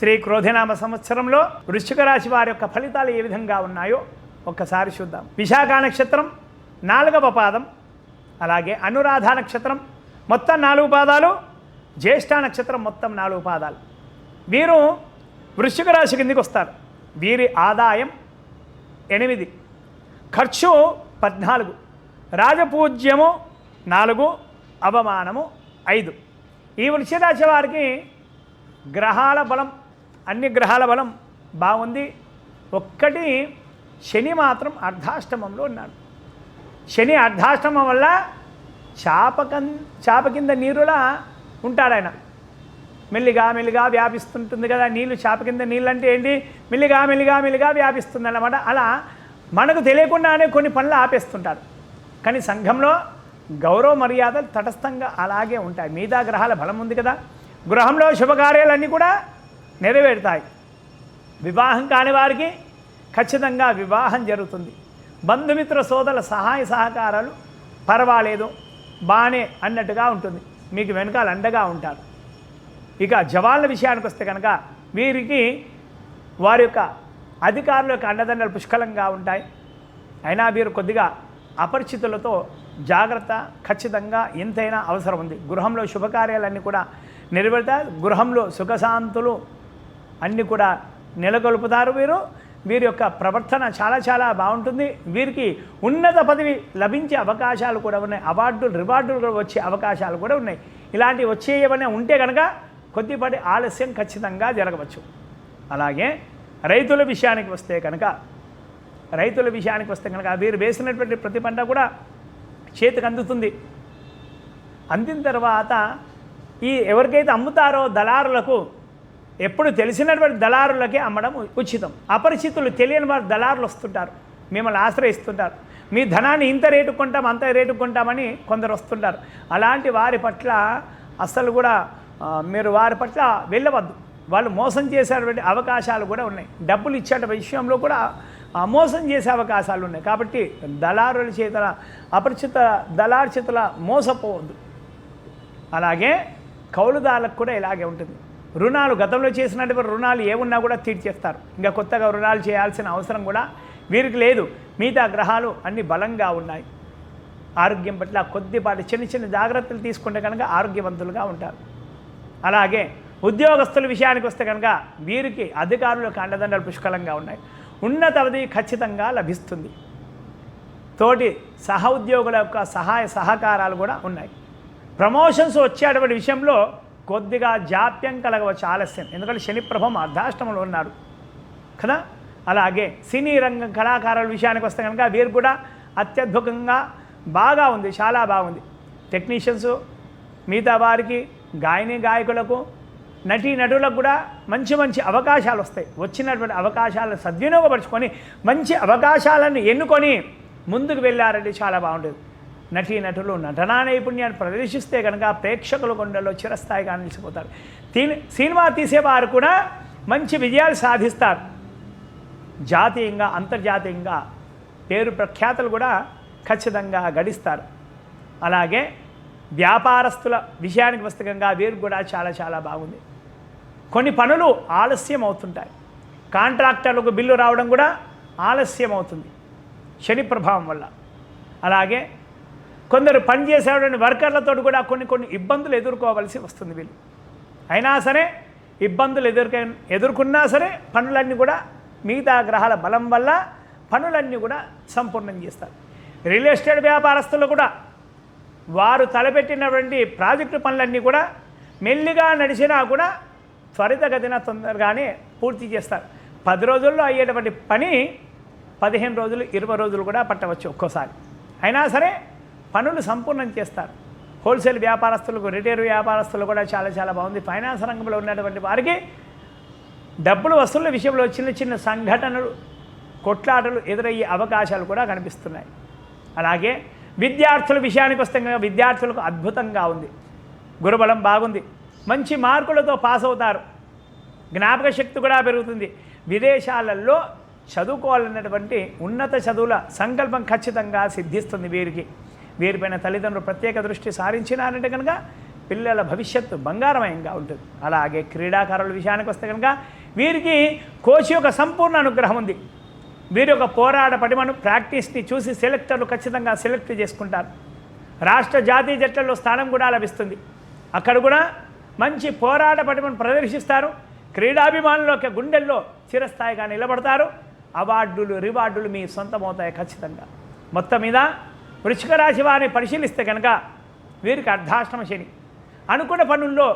శ్రీ క్రోధినామ సంవత్సరంలో వృశ్చిక రాశి వారి యొక్క ఫలితాలు ఏ విధంగా ఉన్నాయో ఒక్కసారి చూద్దాం. విశాఖ నక్షత్రం 4వ పాదం, అలాగే అనురాధ నక్షత్రం మొత్తం 4 పాదాలు, జ్యేష్ఠ నక్షత్రం మొత్తం 4 పాదాలు. వీరు వృశ్చిక రాశి కిందికి వస్తారు. వీరి ఆదాయం 8, ఖర్చు 14, రాజపూజ్యము 4, అవమానము 5. ఈ వృశ్చిక రాశి వారికి గ్రహాల బలం, అన్ని గ్రహాల బలం బాగుంది. ఒక్కటి శని మాత్రం అర్ధాష్టమంలో ఉన్నాడు. శని అర్ధాష్టమం వల్ల చాప కింద నీరులా ఉంటాడు ఆయన. మెల్లిగా మెల్లిగా వ్యాపిస్తుంటుంది కదా నీళ్ళు. చాప కింద నీళ్ళు అంటే ఏంటి? మెల్లిగా మెల్లిగా మెల్లిగా వ్యాపిస్తుంది అన్నమాట. అలా మనకు తెలియకుండానే కొన్ని పనులు ఆపేస్తుంటారు. కానీ సంఘంలో గౌరవ మర్యాదలు తటస్థంగా అలాగే ఉంటాయి. మిగతా గ్రహాల బలం ఉంది కదా. గృహంలో శుభకార్యాలన్నీ కూడా నెరవేరుతాయి. వివాహం కాని వారికి ఖచ్చితంగా వివాహం జరుగుతుంది. బంధుమిత్ర సోదరుల సహాయ సహకారాలు పర్వాలేదు, బానే అన్నట్టుగా ఉంటుంది. మీకు వెనకాల అండగా ఉంటారు. ఇక జవాన్ల విషయానికి వస్తే కనుక వీరికి వారి యొక్క అధికారుల యొక్క అండదండలు పుష్కలంగా ఉంటాయి. అయినా వీరు కొద్దిగా అపరిచితులతో జాగ్రత్త ఖచ్చితంగా ఎంతైనా అవసరం ఉంది. గృహంలో శుభకార్యాలన్నీ కూడా నెరవేరుతాయి. గృహంలో సుఖశాంతులు అన్నీ కూడా నెలకొల్పుతారు. వీరి యొక్క ప్రవర్తన చాలా చాలా బాగుంటుంది. వీరికి ఉన్నత పదవి లభించే అవకాశాలు కూడా ఉన్నాయి. అవార్డులు రివార్డులు కూడా వచ్చే అవకాశాలు కూడా ఉన్నాయి. ఇలాంటివి వచ్చేవన్నీ ఉంటే కనుక కొద్దిపాటి ఆలస్యం ఖచ్చితంగా జరగవచ్చు. అలాగే రైతుల విషయానికి వస్తే కనుక వీరు వేసినటువంటి ప్రతి పంట కూడా చేతికి అందుతుంది. అందిన తర్వాత ఈ ఎవరికైతే అమ్ముతారో దళారులకు ఎప్పుడు తెలిసినటువంటి దళారులకే అమ్మడం ఉచితం. అపరిచితులు తెలియని వారు దళారులు వస్తుంటారు, మిమ్మల్ని ఆశ్రయిస్తుంటారు. మీ ధనాన్ని ఇంత రేటు కొంటాం అంత రేటు కొంటామని కొందరు వస్తుంటారు. అలాంటి వారి పట్ల అస్సలు కూడా మీరు వారి పట్ల వెళ్ళవద్దు. వాళ్ళు మోసం చేసేటువంటి అవకాశాలు కూడా ఉన్నాయి. డబ్బులు ఇచ్చే విషయంలో కూడా మోసం చేసే అవకాశాలు ఉన్నాయి. కాబట్టి దళారుల చేతుల అపరిచిత దళారు చేతుల మోసపోవద్దు. అలాగే కౌలుదారులకు కూడా ఇలాగే ఉంటుంది. రుణాలు గతంలో చేసినటువంటి రుణాలు ఏమున్నా కూడా తీర్చేస్తారు. ఇంకా కొత్తగా రుణాలు చేయాల్సిన అవసరం కూడా వీరికి లేదు. మిగతా గ్రహాలు అన్ని బలంగా ఉన్నాయి. ఆరోగ్యం పట్ల కొద్దిపాటి చిన్న చిన్న జాగ్రత్తలు తీసుకుంటే కనుక ఆరోగ్యవంతులుగా ఉంటారు. అలాగే ఉద్యోగస్తుల విషయానికి వస్తే కనుక వీరికి అధికారులకు అండదండలు పుష్కలంగా ఉన్నాయి. ఉన్నత పదవి ఖచ్చితంగా లభిస్తుంది. తోటి ఉద్యోగుల యొక్క సహాయ సహకారాలు కూడా ఉన్నాయి. ప్రమోషన్స్ వచ్చేటువంటి విషయంలో కొద్దిగా జాప్యం కలగవచ్చు, ఆలస్యం. ఎందుకంటే శని ప్రభావం అర్ధాష్టమంలో ఉన్నాడు కదా. అలాగే సినీ రంగం కళాకారుల విషయానికి వస్తే కనుక వీరు కూడా అత్యద్భుతంగా బాగా ఉంది, చాలా బాగుంది. టెక్నీషియన్స్, మిగతా వారికి గాయకులకు, నటులకు కూడా మంచి మంచి అవకాశాలు వస్తాయి. వచ్చినటువంటి అవకాశాలను సద్వినియోగపరుచుకొని మంచి అవకాశాలను ఎన్నుకొని ముందుకు వెళ్ళారంటే చాలా బాగుంటుంది. నటులు నటనా నైపుణ్యాన్ని ప్రదర్శిస్తే కనుక ప్రేక్షకుల కొండల్లో చిరస్థాయిగా నిలిచిపోతారు. సినిమా తీసేవారు కూడా మంచి విజయాలు సాధిస్తారు. జాతీయంగా అంతర్జాతీయంగా పేరు ప్రఖ్యాతులు కూడా ఖచ్చితంగా గడిస్తారు. అలాగే వ్యాపారస్తుల విషయానికి వస్తే కనుక వీరు కూడా చాలా చాలా బాగుంది. కొన్ని పనులు ఆలస్యం అవుతుంటాయి. కాంట్రాక్టర్లకు బిల్లు రావడం కూడా ఆలస్యం అవుతుంది శని ప్రభావం వల్ల. అలాగే కొందరు పనిచేసేటువంటి వర్కర్లతో కూడా కొన్ని ఇబ్బందులు ఎదుర్కోవాల్సి వస్తుంది వీళ్ళు. అయినా సరే ఇబ్బందులు ఎదుర్కొన్నా సరే పనులన్నీ కూడా మిగతా గ్రహాల బలం వల్ల పనులన్నీ కూడా సంపూర్ణం చేస్తారు. రియల్ ఎస్టేట్ వ్యాపారస్తులు కూడా వారు తలపెట్టినటువంటి ప్రాజెక్టు పనులన్నీ కూడా మెల్లిగా నడిచినా కూడా త్వరితగతిన తొందరగానే పూర్తి చేస్తారు. 10 రోజుల్లో అయ్యేటువంటి పని 15 రోజులు 20 రోజులు కూడా పట్టవచ్చు ఒక్కోసారి. అయినా సరే పనులు సంపూర్ణం చేస్తారు. హోల్సేల్ వ్యాపారస్తులకు, రిటైల్ వ్యాపారస్తులు కూడా చాలా చాలా బాగుంది. ఫైనాన్స్ రంగంలో ఉన్నటువంటి వారికి డబ్బులు వసూళ్ల విషయంలో చిన్న చిన్న సంఘటనలు, కొట్లాటలు ఎదురయ్యే అవకాశాలు కూడా కనిపిస్తున్నాయి. అలాగే విద్యార్థుల విషయానికి వస్తే విద్యార్థులకు అద్భుతంగా ఉంది. గురుబలం బాగుంది. మంచి మార్కులతో పాస్ అవుతారు. జ్ఞాపక శక్తి కూడా పెరుగుతుంది. విదేశాలలో చదువుకోవాలన్నటువంటి ఉన్నత చదువుల సంకల్పం ఖచ్చితంగా సిద్ధిస్తుంది వీరికి. వీరిపైన తల్లిదండ్రులు ప్రత్యేక దృష్టి సారించినారంటే కనుక పిల్లల భవిష్యత్తు బంగారమయంగా ఉంటుంది. అలాగే క్రీడాకారుల విషయానికి వస్తే కనుక వీరికి కోచ్ యొక్క సంపూర్ణ అనుగ్రహం ఉంది. వీరి యొక్క పోరాట పటిమను ప్రాక్టీస్ని చూసి సెలెక్టర్లు ఖచ్చితంగా సెలెక్ట్ చేసుకుంటారు. రాష్ట్ర జాతీయ జట్లలో స్థానం కూడా లభిస్తుంది. అక్కడ కూడా మంచి పోరాట పటిమను ప్రదర్శిస్తారు. క్రీడాభిమానుల యొక్క గుండెల్లో చిరస్థాయిగా నిలబడతారు. అవార్డులు రివార్డులు మీ సొంతమవుతాయి ఖచ్చితంగా. మొత్తం మీద వృశ్చిక రాశి వారిని పరిశీలిస్తే కనుక వీరికి అర్ధాష్టమ శని. అనుకున్న పనుల్లో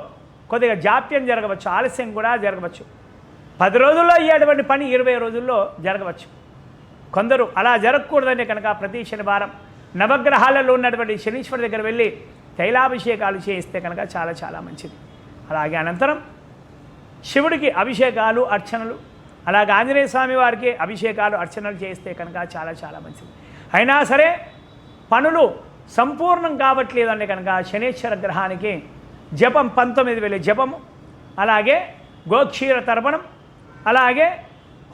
కొద్దిగా జాప్యం జరగవచ్చు, ఆలస్యం కూడా జరగవచ్చు. 10 రోజుల్లో అయ్యేటువంటి పని 20 రోజుల్లో జరగవచ్చు. కొందరు అలా జరగకూడదని కనుక ప్రతి శనివారం నవగ్రహాలలో ఉన్నటువంటి శనీశ్వరి దగ్గర వెళ్ళి తైలాభిషేకాలు చేయిస్తే కనుక చాలా చాలా మంచిది. అలాగే అనంతరం శివుడికి అభిషేకాలు అర్చనలు, అలాగే ఆంజనేయ స్వామి వారికి అభిషేకాలు అర్చనలు చేయిస్తే కనుక చాలా చాలా మంచిది. అయినా సరే పనులు సంపూర్ణం కావట్లేదు అంటే కనుక శనీశ్వర గ్రహానికి జపం 19,000 జపము, అలాగే గోక్షీర తర్పణం, అలాగే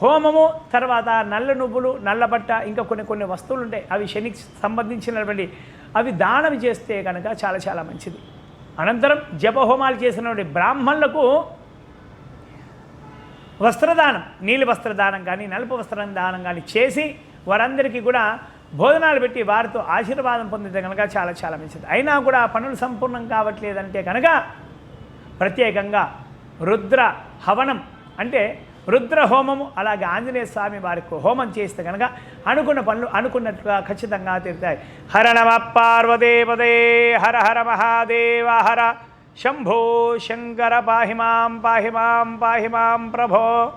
హోమము, తర్వాత నల్ల నువ్వులు, నల్లబట్ట, ఇంకా కొన్ని వస్తువులు ఉంటాయి, అవి శనికి సంబంధించినటువంటి అవి దానం చేస్తే కనుక చాలా చాలా మంచిది. అనంతరం జపహోమాలు చేసినటువంటి బ్రాహ్మణులకు వస్త్రదానం, నీలి వస్త్రదానం కానీ నలుపు వస్త్రం దానం కానీ చేసి వారందరికీ కూడా భోజనాలు పెట్టి వారితో ఆశీర్వాదం పొందితే కనుక చాలా చాలా మంచిది. అయినా కూడా పనులు సంపూర్ణం కావట్లేదంటే కనుక ప్రత్యేకంగా రుద్ర హవనం అంటే రుద్ర హోమము, అలాగే ఆంజనేయ స్వామి వారికి హోమం చేస్తే కనుక అనుకున్న పనులు అనుకున్నట్లుగా ఖచ్చితంగా తీరుతాయి. హర నమ పార్వదేపదే, హర హర మహాదేవ హర, శంభో శంకర పాహిమాం పాహిమాం పాహిమాం ప్రభో.